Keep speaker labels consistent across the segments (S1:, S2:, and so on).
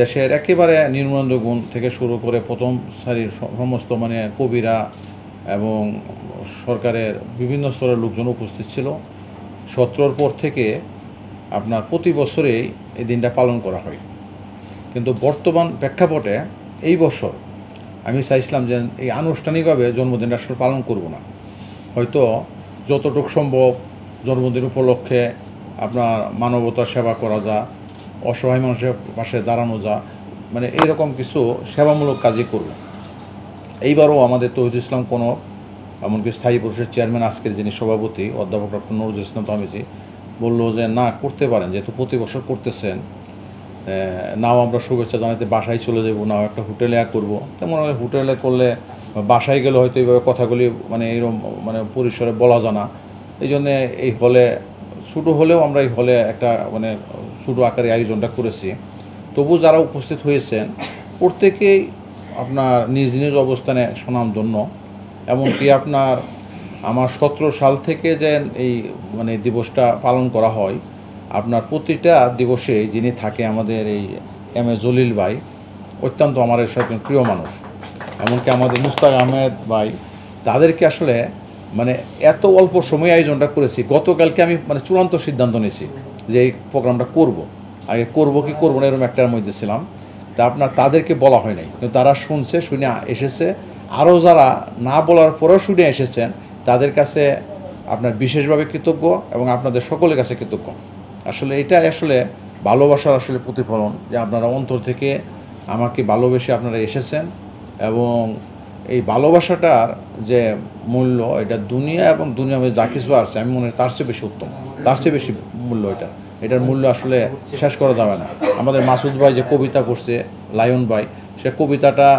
S1: দেশের একেবারে নির্মূল গুণ থেকে শুরু করে প্রথম সারির সমস্ত মানে কবিরা এবং সরকারের বিভিন্ন স্তরের লোকজন উপস্থিত ছিল। 17 পর থেকে আপনার প্রতি বছরেই এই দিনটা পালন করা হয়। কিন্তু বর্তমান প্রেক্ষাপটে এই বছর আমি চাইছিলাম যে এই আনুষ্ঠানিকভাবে জন্মদিনটা আসলে পালন করব না, হয়তো যতটুকু সম্ভব জন্মদিন উপলক্ষে আপনার মানবতার সেবা করা যায়, অসহায় মানুষের পাশে দাঁড়ানো যায়, মানে এইরকম কিছু সেবামূলক কাজই করব। এইবারও আমাদের তৌহিদুল ইসলাম কোনো এমনকি স্থায়ী পরিষদের চেয়ারম্যান আজকের যিনি সভাপতি অধ্যাপক ডক্টর নজরুল ইসলাম তাহমিজি বললো যে না, করতে পারেন, যেহেতু প্রতি বছর করতেছেন, নাও আমরা শুভেচ্ছা জানাতে বাসায় চলে যাবো, নাও একটা হোটেলে করবো। তেমন হোটেলে করলে বাসায় গেলে হয়তো এইভাবে কথাগুলি মানে এইরকম মানে পরিসরে বলা জানা, এই জন্যে এই হলে ছোটো হলেও আমরা এই হলে একটা মানে ছোটো আকারে আয়োজনটা করেছি। তবু যারা উপস্থিত হয়েছেন প্রত্যেকেই আপনার নিজ নিজ অবস্থানে স্বনামধন্য। এমনকি আপনার আমার 17 সাল থেকে যে এই মানে দিবসটা পালন করা হয়, আপনার প্রতিটা দিবসে যিনি থাকে আমাদের এই এম এ জলিল ভাই অত্যন্ত আমার সাথে প্রিয় মানুষ, এমনকি আমাদের মুস্তাক আহমেদ ভাই, তাদেরকে আসলে মানে এত অল্প সময় আয়োজনটা করেছি। গতকালকে আমি মানে চূড়ান্ত সিদ্ধান্ত নিয়েছি যে এই প্রোগ্রামটা করব, আগে করব কি করবো না এরকম একটার মধ্যে ছিলাম। তা আপনার তাদেরকে বলা হয় নাই, কিন্তু তারা শুনছে, শুনে এসেছে। আরও যারা না বলার পরেও শুনে এসেছেন তাদের কাছে আপনার বিশেষভাবে কৃতজ্ঞ এবং আপনাদের সকলের কাছে কৃতজ্ঞ। আসলে এটাই আসলে ভালোবাসার আসলে প্রতিফলন, যে আপনারা অন্তর থেকে আমাকে ভালোবেসে আপনারা এসেছেন, এবং এই ভালোবাসাটার যে মূল্য, এটা দুনিয়া এবং দুনিয়া যা কিছু আছে আমি মনে হয় তার চেয়ে বেশি উত্তম, তার চেয়ে বেশি মূল্য এটার মূল্য আসলে শেষ করা যাবে না। আমাদের মাসুদ ভাই যে কবিতা করছে, লায়ন ভাই, সে কবিতাটা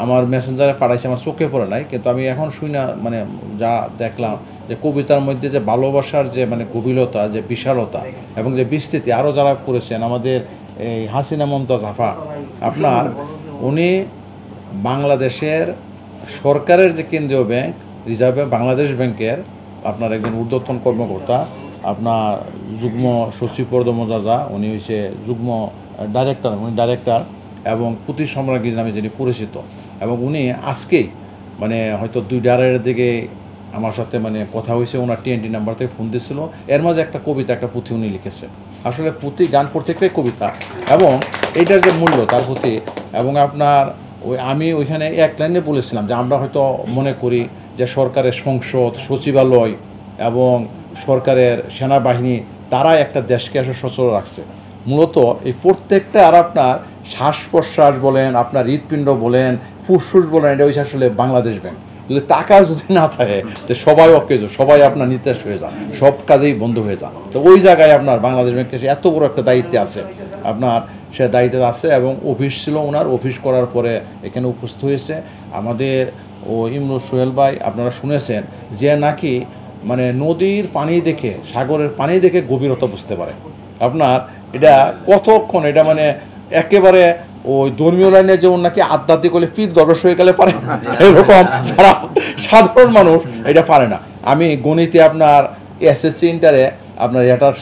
S1: আমার মেসেঞ্জারে পাঠাইছে, আমার চোখে পড়ে নাই, কিন্তু আমি এখন শুই না মানে যা দেখলাম যে কবিতার মধ্যে যে ভালোবাসার যে মানে গভীরতা, যে বিশালতা এবং যে বিস্তৃতি, আরও যারা করেছেন আমাদের এই হাসিনা মমতাজ আফা, আপনার উনি বাংলাদেশের সরকারের যে কেন্দ্রীয় ব্যাংক রিজার্ভ বাংলাদেশ ব্যাংকের আপনার একজন ঊর্ধ্বতন কর্মকর্তা, আপনার যুগ্ম সচিব পদমর্যাদা, উনি হচ্ছে যুগ্ম ডাইরেক্টর, উনি ডাইরেক্টর এবং পুঁথি সম্রাজ্ঞী নামে যিনি পরিচিত। এবং উনি আজকেই মানে হয়তো 2:30 দিকে আমার সাথে মানে কথা হয়েছে, ওনার TNT নাম্বার থেকে ফোন দিয়েছিল। এর মাঝে একটা কবিতা, একটা পুঁথি উনি লিখেছে। আসলে পুঁথি গান প্রত্যেকটাই কবিতা, এবং এইটার যে মূল্য তার প্রতি, এবং আপনার আমি ওইখানে এক লাইনে বলেছিলাম যে আমরা হয়তো মনে করি যে সরকারের সংসদ, সচিবালয় এবং সরকারের সেনাবাহিনী তারা একটা দেশকে আসলে সচল রাখছে। মূলত এই প্রত্যেকটা, আর আপনার শ্বাস প্রশ্বাস বলেন, আপনার হৃৎপিণ্ড বলেন, ফুসফুস বলেন, এটা হচ্ছে আসলে বাংলাদেশ ব্যাংক। যদি টাকা যদি না থাকে তো সবাই অকেজ, সবাই আপনার নিতেশ হয়ে যান, সব কাজেই বন্ধ হয়ে যান। তো ওই জায়গায় আপনার বাংলাদেশ ব্যাংকের এত বড় একটা দায়িত্বে আছে, আপনার সে দায়িত্বে আছে। এবং অফিস ছিল ওনার, অফিস করার পরে এখানে উপস্থিত হয়েছে আমাদের ইমরুল সোহেল ভাই। আপনারা শুনেছেন যে নাকি মানে নদীর পানি দেখে, সাগরের পানি দেখে গভীরতা বুঝতে পারে। আপনার এটা কতক্ষণ, এটা মানে একেবারে ওই ধর্মীয় লাইনে যেমন নাকি আধ্যাত্মিক হলে পীর দরবেশ হয়ে গেলে পারে, এরকম সাধারণ মানুষ এটা পারে না। আমি গণিতে আপনার SSC ইন্টারে আপনার এটার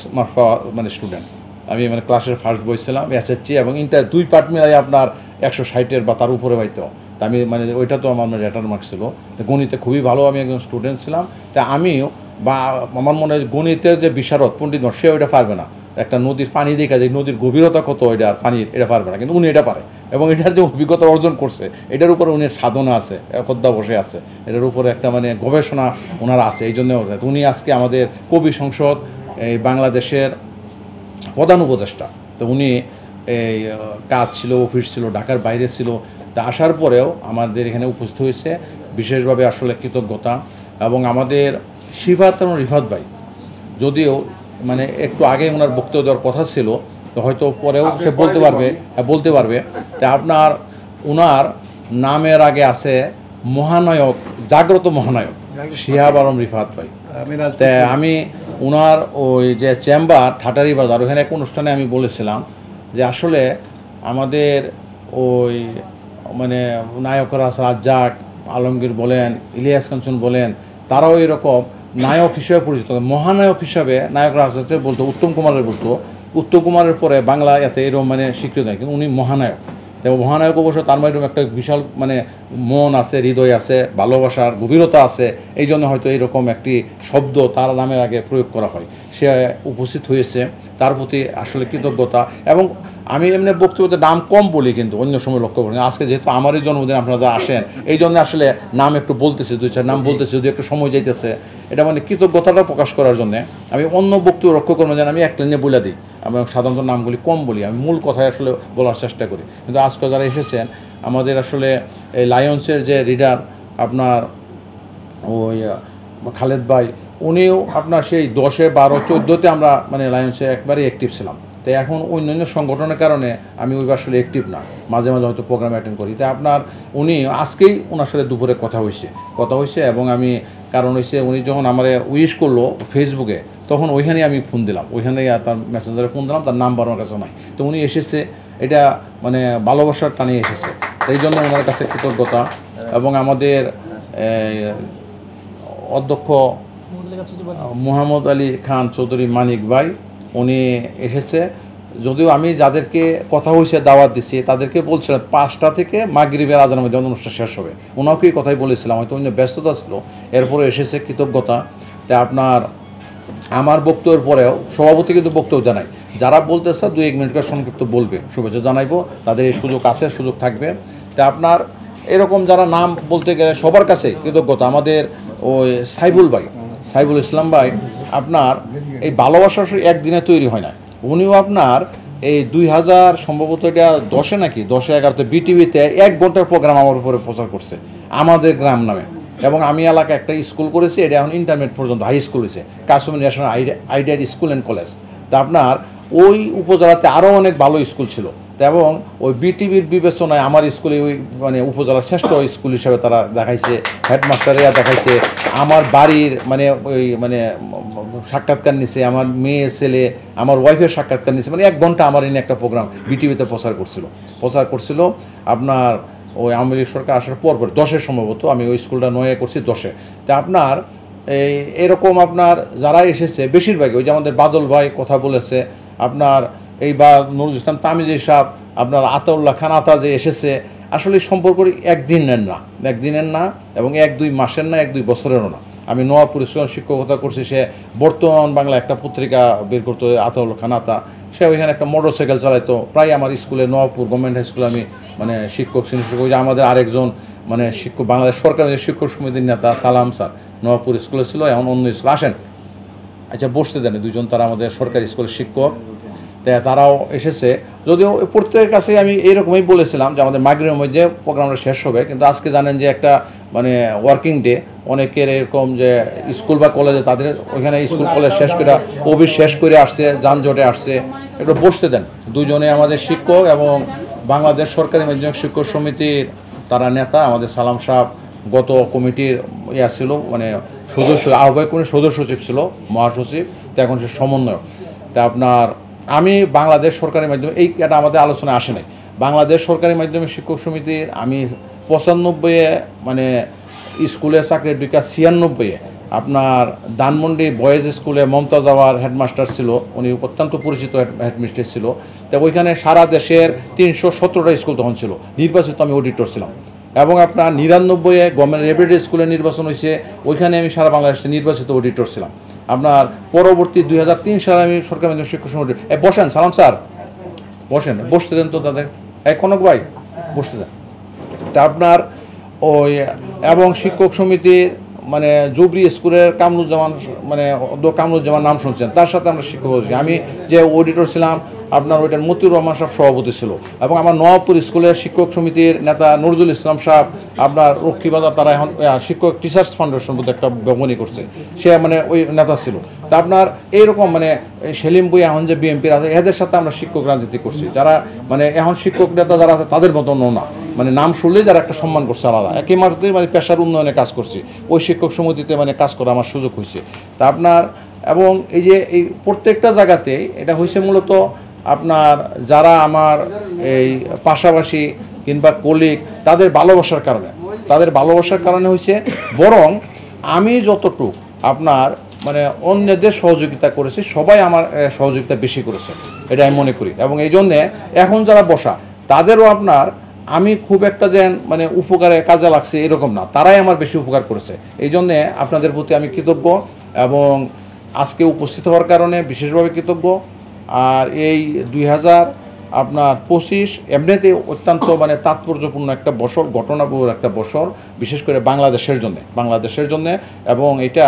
S1: মানে স্টুডেন্ট, আমি মানে ক্লাসের ফার্স্ট বই ছিলাম। SSC এবং ইন্টার 2 পার্ট মিলাই আপনার 160 বা তার উপরে পাইতো। তা আমি মানে ওইটা তো আমার রেটার মার্ক ছিল। তো গণিতে খুবই ভালো আমি একজন স্টুডেন্ট ছিলাম। তা আমিও বা আমার মনে হয় গণিতের যে বিশারদ পণ্ডিত সে ওইটা পারবে না। একটা নদীর পানি দেখা যায়, নদীর গভীরতা কত ওইটার পানির, এটা পারবে না, কিন্তু উনি এটা পারে। এবং এটার যে অভিজ্ঞতা অর্জন করছে, এটার উপরে উনি সাধনা আছে, অধ্যাবসায় আছে, এটার উপরে একটা মানে গবেষণা ওনার আছে। এই জন্য উনি আজকে আমাদের কবি সংসদ এই বাংলাদেশের প্রধান উপদেষ্টা। তো উনি এই কাজ ছিল, অফিস ছিল, ঢাকার বাইরে ছিল। তা আসার পরেও আমাদের এখানে উপস্থিত হয়েছে, বিশেষভাবে আসলে কৃতজ্ঞতা। এবং আমাদের শিফাত এবং রিফাত ভাই, যদিও মানে একটু আগে ওনার বক্তব্য দেওয়ার কথা ছিল, তো হয়তো পরেও সে বলতে পারবে। তা আপনার ওনার নামের আগে আছে মহানায়ক, জাগ্রত মহানায়ক শিহাব আলম রিফাত ভাই। তা আমি ওনার ওই যে চেম্বার ঠাটারি বাজার, ওখানে এক অনুষ্ঠানে আমি বলেছিলাম যে আসলে আমাদের ওই মানে নায়করা রাজ্জাক আলমগীর বলেন, ইলিয়াস কাঞ্চন বলেন, তারাও এরকম নায়ক হিসেবে পরিচিত। মহানায়ক হিসাবে নায়ক রাজনীতি বলতো, উত্তম কুমারের বলতো, উত্তম কুমারের পরে বাংলা এতে এরকম মানে স্বীকৃত নয়, কিন্তু উনি মহানায়ক। এবং মহানায়ক অবশ্য তার মধ্যে একটা বিশাল মানে মন আছে, হৃদয় আছে, ভালোবাসার গভীরতা আছে, এই জন্য হয়তো এইরকম একটি শব্দ তার নামের আগে প্রয়োগ করা হয়। সে উপস্থিত হয়েছে, তার প্রতি আসলে কৃতজ্ঞতা। এবং আমি এমনি বক্তব্যতে নাম কম বলি, কিন্তু অন্য সময় লক্ষ্য করি। আজকে যেহেতু আমারই জন্মদিন, আপনারা যা আসেন, এই জন্য আসলে নাম একটু বলতেছি, 2-4 নাম বলতেছি, যদি একটু সময় যাইতেছে, এটা মানে কৃতজ্ঞতাটা প্রকাশ করার জন্যে। আমি অন্য বক্তব্য লক্ষ্য করবো যেন আমি এক লাইনে বলে দিই, আমি সাধারণত নামগুলি কম বলি, আমি মূল কথায় আসলে বলার চেষ্টা করি। কিন্তু আজকে যারা এসেছেন আমাদের আসলে এই লায়ন্সের যে রিডার আপনার ওই খালেদ ভাই, উনিও আপনার সেই 10, 12, 14তে আমরা মানে লায়ন্সে একবারেই অ্যাক্টিভ ছিলাম। তো এখন অন্যান্য সংগঠনের কারণে আমি ওই আসলে অ্যাক্টিভ না, মাঝে মাঝে হয়তো প্রোগ্রাম অ্যাটেন্ড করি। তাই আপনার উনি আজকেই ওনার সাথে দুপুরে কথা হয়েছে এবং আমি কারণ হয়েছে উনি যখন আমার উইশ করলো ফেসবুকে, তখন ওইখানেই আমি ফোন দিলাম, ওইখানেই তার মেসেঞ্জারে ফোন দিলাম, তার নাম্বার আমার কাছে নাই। তো উনি এসেছে, এটা মানে ভালোবাসার টানে এসেছে, এই জন্য ওনার কাছে কৃতজ্ঞতা। এবং আমাদের অধ্যক্ষ মোহাম্মদ আলী খান চৌধুরী মানিক ভাই, উনি এসেছে। যদিও আমি যাদেরকে কথা হয়েছে দাওয়াত দিচ্ছি তাদেরকে বলছিলাম 5টা থেকে মাগরিবের আজানের মধ্যে অনুষ্ঠান শেষ হবে, ওনাকেই কথাই বলেছিলাম, হয়তো অন্য ব্যস্ততা ছিল, এরপরে এসেছে, কৃতজ্ঞতা। তাই আপনার আমার বক্তব্যের পরেও সভাপতি কিন্তু বক্তব্য জানাই, যারা বলতেছে 2-1 মিনিট করে সংক্ষিপ্ত বলবে, শুভেচ্ছা জানাইবো, তাদের এই সুযোগ আছে, সুযোগ থাকবে। তা আপনার এরকম যারা নাম বলতে গেলে সবার কাছে কৃতজ্ঞতা। আমাদের ওই সাইবুল ইসলাম ভাই, আপনার এই ভালোবাসা একদিনে তৈরি হয় না। উনিও আপনার এই 2000 সম্ভবত এটা 10-এ নাকি 10-11তে বিটিভিতে 1 ঘন্টার প্রোগ্রাম আমার উপরে প্রচার করছে, আমাদের গ্রাম নামে। এবং আমি এলাকায় একটা স্কুল করেছি, এটা এখন ইন্টারমিডিয়েট পর্যন্ত হাই স্কুল হয়েছে, Kashmir national ideal school and college. তা আপনার ওই উপজেলাতে আরও অনেক ভালো স্কুল ছিল, এবং ওই বিটিভির বিবেচনায় আমার স্কুলে ওই মানে উপজেলার শ্রেষ্ঠ স্কুল হিসাবে তারা দেখাইছে, হেডমাস্টারেরা দেখাইছে, আমার বাড়ির মানে ওই মানে সাক্ষাৎকার নিছে, আমার মেয়ে ছেলে আমার ওয়াইফের সাক্ষাৎকার নিছে, মানে 1 ঘন্টা আমার এনে একটা প্রোগ্রাম বিটিভিতে প্রচার করছিল আপনার ওই আওয়ামী লীগ সরকার আসার পর 10-এ সম্ভবত, আমি ওই স্কুলটা 9-এ করছি 10-এ। তা আপনার এরকম আপনার যারা এসেছে বেশিরভাগই ওই যে আমাদের বাদল ভাই কথা বলেছে, আপনার এই বা নুরুল ইসলাম তামিজি সাহেব, আপনার আতাউল্লাহ খান আতা যে এসেছে, আসলে সম্পর্ক একদিনের না এবং 1-2 মাসের না, 1-2 বছরেরও না। আমি নওয়াবপুর স্কুলে শিক্ষকতা করছি, সে বর্তমান বাংলা একটা পত্রিকা বের করতো, আতাউল্লাহ খান আতা, সে ওইখানে একটা মোটরসাইকেল চালাইতো, প্রায় আমার স্কুলে নওয়াবপুর গভর্নমেন্ট হাই স্কুলে আমি মানে শিক্ষক শিক্ষক। ওই যে আমাদের আরেকজন মানে শিক্ষক, বাংলাদেশ সরকারের শিক্ষক সমিতির নেতা সালাম স্যার নওয়াবপুর স্কুলে ছিল, এখন অন্য স্কুল আসেন, আচ্ছা বসতে দেন, 2জন তারা আমাদের সরকারি স্কুলের শিক্ষক, তারাও এসেছে। যদিও প্রত্যেকের কাছে আমি এইরকমই বলেছিলাম যে আমাদের মাগরিবের মধ্যে প্রোগ্রামটা শেষ হবে, কিন্তু আজকে জানেন যে একটা মানে ওয়ার্কিং ডে, অনেকের এরকম যে স্কুল বা কলেজে তাদের ওইখানে স্কুল কলেজ শেষ করে আসছে, যানজটে আসছে, একটু বসতে দেন। 2জনে আমাদের শিক্ষক এবং বাংলাদেশ সরকারি মাধ্যমিক শিক্ষক সমিতির তারা নেতা, আমাদের সালাম সাহেব গত কমিটির ছিল মানে সদস্য, আহ্বায়ক কমিটির সদস্য সচিব ছিল, মহাসচিব, তো এখন সে সমন্বয়ক। তা আপনার আমি বাংলাদেশ সরকারি মাধ্যমিক এটা আমাদের আলোচনায় আসে নাই, বাংলাদেশ সরকারি মাধ্যমিক শিক্ষক সমিতির আমি 95-এ মানে স্কুলে চাকরির 96-এ আপনার ধানমন্ডি বয়েজ স্কুলে মমতাজ আওয়ার হেডমাস্টার ছিল, উনি অত্যন্ত পরিচিত হেডমিস্ট্রেস ছিল। তো ওইখানে সারা দেশের 317টা স্কুল তখন ছিল, নির্বাচিত আমি অডিটর ছিলাম। এবং আপনার 99-এ গভর্নমেন্ট রেপিড স্কুলে নির্বাচন হয়েছে, ওইখানে আমি সারা বাংলাদেশে নির্বাচিত অডিটর ছিলাম। আপনার পরবর্তী 2003 সালে আমি সরকারি মাধ্যমিক শিক্ষক সমিতি, বসেন সালাম স্যার, বসতে দেন তো তাদের, কনক ভাই বসতে দেন। তা আপনার ওই এবং শিক্ষক সমিতির মানে জুবরি স্কুলের কামরুজ্জামান নাম শুনছেন, তার সাথে আমরা শিক্ষক হয়েছি। আমি যে অডিটর ছিলাম আপনার ওইটার মতিউর রহমান সাহেব সভাপতি ছিল, এবং আমার নওয়াবপুর স্কুলের শিক্ষক সমিতির নেতা নজরুল ইসলাম সাহেব, আপনার রক্ষীবাজার, তারা এখন শিক্ষক টিচার্স ফাউন্ডেশন বলতে একটা ব্যবনী করছে, সে মানে ওই নেতা ছিল। তা আপনার এইরকম মানে সেলিম বই এখন যে বিএনপির আছে, এদের সাথে আমরা শিক্ষক রাজনীতি করছি, যারা মানে এখন শিক্ষক নেতা যারা আছে তাদের মতো না, মানে নাম শুনলেই যারা একটা সম্মান করছে আলাদা, একই মাত্রই মানে পেশার উন্নয়নে কাজ করছি, ওই শিক্ষক সমিতিতে মানে কাজ করা আমার সুযোগ হয়েছে। তা আপনার এবং এই যে এই প্রত্যেকটা জায়গাতে এটা হয়েছে মূলত আপনার যারা আমার এই পাশাপাশি কিংবা কলিগ, তাদের ভালোবাসার কারণে হয়েছে। বরং আমি যতটুক আপনার মানে অন্যদের সহযোগিতা করেছি, সবাই আমার সহযোগিতা বেশি করেছে, এটা আমি মনে করি। এবং এই জন্যে এখন যারা বসা তাদেরও আপনার আমি খুব একটা যেন মানে উপকারে কাজে লাগছে এরকম না, তারাই আমার বেশি উপকার করেছে। এই জন্যে আপনাদের প্রতি আমি কৃতজ্ঞ এবং আজকে উপস্থিত হওয়ার কারণে বিশেষভাবে কৃতজ্ঞ। আর এই 2025 এমনিতে অত্যন্ত মানে তাৎপর্যপূর্ণ একটা বছর, ঘটনাবহুল একটা বছর, বিশেষ করে বাংলাদেশের জন্যে। এবং এটা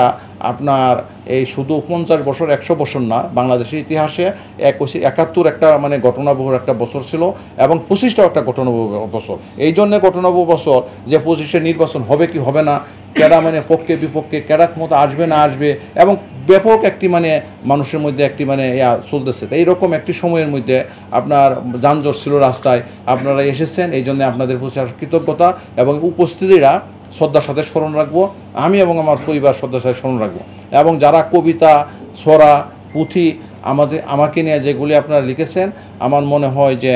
S1: আপনার এই শুধু 50 বছর 100 বছর না, বাংলাদেশের ইতিহাসে 71 একটা মানে ঘটনাবহুল একটা বছর ছিল এবং 25টাও একটা ঘটনাবহুল বছর। এই জন্যে ঘটনাবহুল বছর যে 25-এ নির্বাচন হবে কি হবে না, কেডা মানে পক্ষে বিপক্ষে, কেডা ক্ষমতা আসবে না আসবে, এবং ব্যাপক একটি মানে মানুষের মধ্যে একটি মানে চলতেছে। তো এইরকম একটি সময়ের মধ্যে আপনার যানজট ছিল রাস্তায়, আপনারা এসেছেন, এই জন্য আপনাদের প্রতি কৃতজ্ঞতা এবং উপস্থিতিরা শ্রদ্ধার সাথে স্মরণ রাখবো, আমি এবং আমার পরিবার শ্রদ্ধার সাথে স্মরণ রাখবো। এবং যারা কবিতা, ছড়া, পুঁথি আমাকে নিয়ে যেগুলি আপনারা লিখেছেন, আমার মনে হয় যে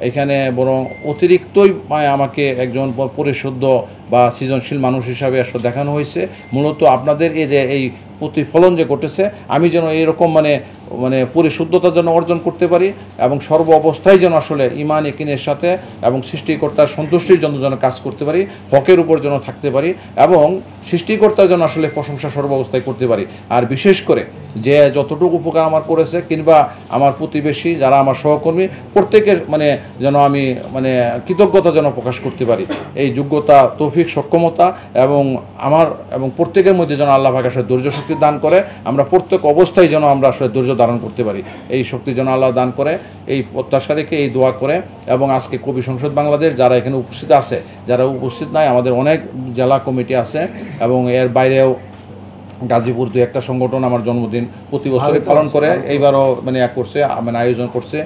S1: এখানে বরং অতিরিক্তই আমাকে একজন পরিশুদ্ধ বা সৃজনশীল মানুষ হিসাবে আসলে দেখানো হয়েছে। মূলত আপনাদের এই যে এই প্রতিফলন যে ঘটেছে, আমি যেন এইরকম মানে পরিশুদ্ধতা যেন অর্জন করতে পারি এবং সর্ব অবস্থায় যেন আসলে ঈমান ইয়াকিনের সাথে এবং সৃষ্টিকর্তার সন্তুষ্টির জন্য যেন কাজ করতে পারি, হকের উপর যেন থাকতে পারি এবং সৃষ্টিকর্তার জন্য আসলে প্রশংসা সর্ব অবস্থায় করতে পারি। আর বিশেষ করে যে যতটুকু উপকার আমার করেছে কিংবা আমার প্রতিবেশী যারা আমার সহকর্মী প্রত্যেকের মানে যেন আমি মানে কৃতজ্ঞতা যেন প্রকাশ করতে পারি, এই যোগ্যতা, তৌফিক, সক্ষমতা এবং প্রত্যেকের মধ্যে যেন আল্লাহ পাক আসলে ধৈর্য শক্তি দান করে, আমরা প্রত্যেক অবস্থায় যেন আমরা আসলে ধৈর্য ধারণ করতে পারি, এই শক্তি যেন আল্লাহ দান করে, এই প্রত্যাশা রেখে এই দোয়া করে। এবং আজকে কবি সংসদ বাংলাদেশ যারা এখানে উপস্থিত আছে, যারা উপস্থিত নাই, আমাদের অনেক জেলা কমিটি আছে এবং এর বাইরেও গাজীপুর 2-1টা সংগঠন আমার জন্মদিন প্রতি বছরই পালন করে, এইবারও মানে করছে, মানে আয়োজন করছে।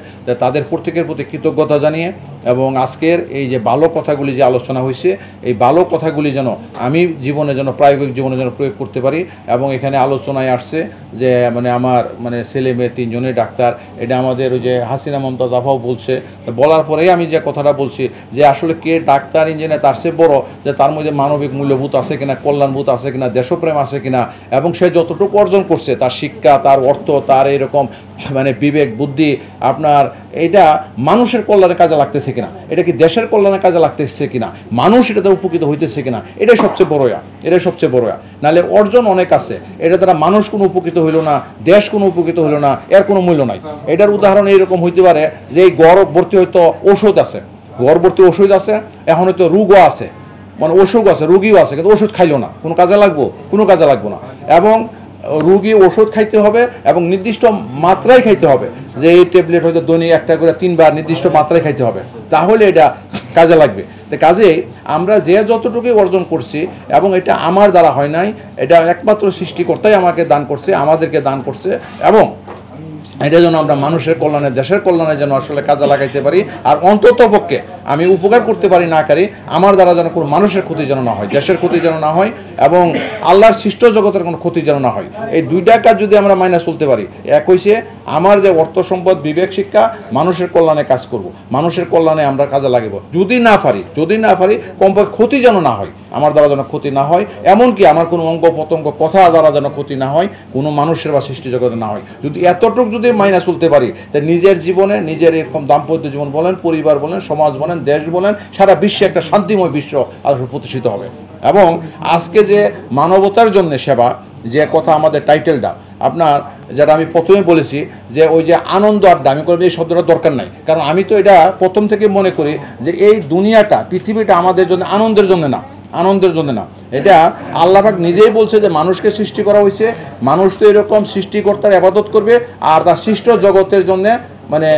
S1: তাদের প্রত্যেকের প্রতি কৃতজ্ঞতা জানিয়ে এবং আজকের এই যে ভালো কথাগুলি যে আলোচনা হয়েছে, এই ভালো কথাগুলি যেন আমি জীবনে যেন প্রায়োগিক জীবনে যেন প্রয়োগ করতে পারি। এবং এখানে আলোচনায় আসছে যে মানে আমার মানে ছেলে মেয়ে 3জনই ডাক্তার, এটা আমাদের ওই যে হাসিনা মমতাজ আফাও বলছে, বলার পরেই আমি যে কথাটা বলছি যে আসলে কে ডাক্তার ইঞ্জিনিয়ার তার চেয়ে বড় যে তার মধ্যে মানবিক মূল্যবোধ আছে কিনা, কল্যাণবোধ আছে কিনা, দেশপ্রেম আছে কিনা, এবং সে যতটুকু অর্জন করছে তার শিক্ষা, তার অর্থ, তার এইরকম মানে বিবেক বুদ্ধি আপনার এটা মানুষের কল্যাণে কাজে লাগতেছে কিনা, এটা কি দেশের কল্যাণে কাজে লাগতেছে কিনা, মানুষ এটাতে উপকৃত হইতেছে কিনা, এটাই সবচেয়ে বড় নাহলে অর্জন অনেক আছে, এটা দ্বারা মানুষ কোনো উপকৃত হইল না, দেশ কোনো উপকৃত হইল না, এর কোনো মূল্য নাই। এটার উদাহরণ এইরকম হইতে পারে যে এই গড় ভর্তি হয়তো ওষুধ আছে, এখন হয়তো রোগও আছে, মানে অসুখ আছে, রোগীও আছে, কিন্তু ওষুধ খাইলো না, কোনো কাজে লাগবো না। এবং রোগী ওষুধ খাইতে হবে এবং নির্দিষ্ট মাত্রায় খাইতে হবে, যে এই ট্যাবলেট হয়তো দৈনিক 1টা করে 3বার নির্দিষ্ট মাত্রায় খাইতে হবে, তাহলে এটা কাজে লাগবে। তো কাজে আমরা যে যতটুকুই অর্জন করছি এবং এটা আমার দ্বারা হয় নাই, এটা একমাত্র সৃষ্টিকর্তাই আমাকে দান করছে, আমাদেরকে দান করছে, এবং এটা যেন আমরা মানুষের কল্যাণে, দেশের কল্যাণে যেন আসলে কাজে লাগাইতে পারি। আর অন্তত পক্ষে আমি উপকার করতে পারি না পারি, আমার দ্বারা যেন কোনো মানুষের ক্ষতি যেন না হয়, দেশের ক্ষতি যেন না হয় এবং আল্লাহর সৃষ্ট জগতের কোনো ক্ষতি যেন না হয়। এই 2টা কাজ যদি আমরা মাইনে চলতে পারি, এক হইছে আমার যে অর্থ সম্পদ, বিবেক, শিক্ষা, মানুষের কল্যাণে কাজ করব, মানুষের কল্যাণে আমরা কাজে লাগিব। যদি না পারি কমপক্ষে ক্ষতি যেন না হয়, আমার দ্বারা যেন ক্ষতি না হয়, এমনকি আমার কোনো অঙ্গ প্রত্যঙ্গ কথা দ্বারা যেন ক্ষতি না হয়, কোনো মানুষের বা সৃষ্টি জগতে না হয়। যদি এতটুকু যদি মাইনা চলতে পারি, তাই নিজের জীবনে, নিজের এরকম দাম্পত্য জীবন বলেন, পরিবার বলেন, সমাজ বলেন, দেশ বলেন, সারা বিশ্বে একটা শান্তিময় বিশ্ব আসলে প্রতিষ্ঠিত হবে। এবং আজকে যে মানবতার জন্য সেবা যে কথা আমাদের টাইটেলটা আপনার, যারা আমি প্রথমে বলেছি যে ওই যে আনন্দ আড্ডা, আমি এই শব্দটা দরকার নাই, কারণ আমি তো এটা প্রথম থেকে মনে করি যে এই দুনিয়াটা, পৃথিবীটা আমাদের জন্য আনন্দের জন্য না, এটা আল্লাহ পাক নিজেই বলছে যে মানুষকে সৃষ্টি করা হয়েছে, মানুষ তো এরকম সৃষ্টিকর্তার ইবাদত করবে আর তার সৃষ্ট জগতের জন্য মানে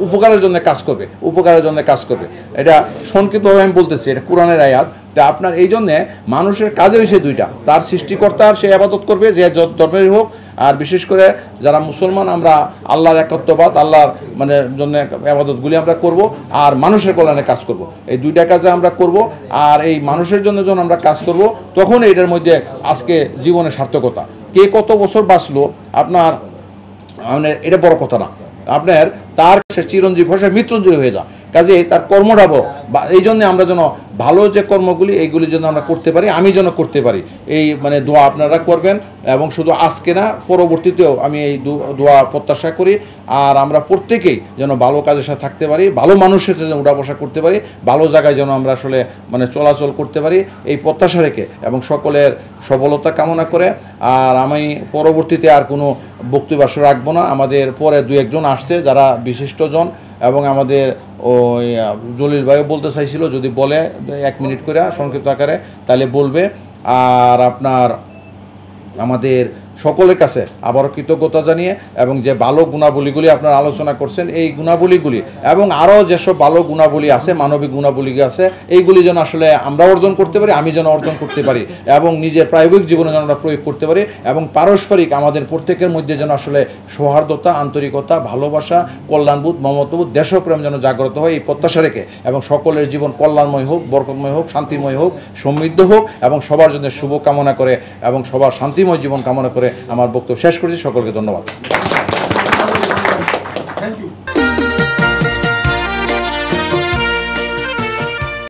S1: উপকারের জন্য কাজ করবে। এটা সংক্ষিপ্তভাবে আমি বলতেছি, এটা কোরআনের আয়াত। তা আপনার এই জন্যে মানুষের কাজে হয়েছে 2টা, তার সৃষ্টিকর্তার সে ইবাদত করবে যে ধর্মের হোক, আর বিশেষ করে যারা মুসলমান আমরা আল্লাহর একত্ববাদ, আল্লাহর মানে জন্য ইবাদতগুলি আমরা করব, আর মানুষের কল্যাণে কাজ করব। এই 2টা কাজে আমরা করব, আর এই মানুষের জন্য যখন আমরা কাজ করব তখন এটার মধ্যে আজকে জীবনের সার্থকতা। কে কত বছর বাঁচলো আপনার মানে এটা বড় কথা না, আপনার তার সে চিরঞ্জীব হয়, সে মৃত্যুঞ্জয় হয়ে যায়। কাজে তার কর্মটা বড়, এই জন্যে আমরা যেন ভালো যে কর্মগুলি এইগুলি যেন আমরা করতে পারি, আমি যেন করতে পারি, এই মানে দোয়া আপনারা করবেন। এবং শুধু আজকে না, পরবর্তীতেও আমি এই দোয়া প্রত্যাশা করি। আর আমরা প্রত্যেকেই যেন ভালো কাজের সাথে থাকতে পারি, ভালো মানুষের সাথে উঠা বসা করতে পারি, ভালো জায়গায় যেন আমরা আসলে মানে চলাচল করতে পারি, এই প্রত্যাশা রেখে এবং সকলের সফলতা কামনা করে। আর আমি পরবর্তীতে আর কোনো বক্তব্য রাখবো না। আমাদের পরে দু একজন আসছে যারা বিশিষ্টজন, এবং আমাদের ওই জলিল ভাইও বলতে চাইছিল, যদি বলে 1 মিনিট করে সংক্ষিপ্ত আকারে তাহলে বলবে। আর আপনার আমাদের সকলের কাছে আবারও কৃতজ্ঞতা জানিয়ে, এবং যে ভালো গুণাবলীগুলি আপনারা আলোচনা করছেন, এই গুণাবলীগুলি এবং আরও যেসব ভালো গুণাবলী আছে, মানবিক গুণাবলী আছে, এইগুলি যেন আসলে আমরা অর্জন করতে পারি, আমি যেন অর্জন করতে পারি, এবং নিজের প্রায়োগিক জীবনে যেন আমরা প্রয়োগ করতে পারি, এবং পারস্পরিক আমাদের প্রত্যেকের মধ্যে যেন আসলে সৌহার্দ্যতা, আন্তরিকতা, ভালোবাসা, কল্যাণবোধ, মমতাবোধ, দেশপ্রেম যেন জাগ্রত হয়, এই প্রত্যাশা রেখে, এবং সকলের জীবন কল্যাণময় হোক, বরকতময় হোক, শান্তিময় হোক, সমৃদ্ধ হোক, এবং সবার জন্য শুভ কামনা করে এবং সবার শান্তিময় জীবন কামনা করে আমার বক্তব্য শেষ করছি। সকলকে ধন্যবাদ।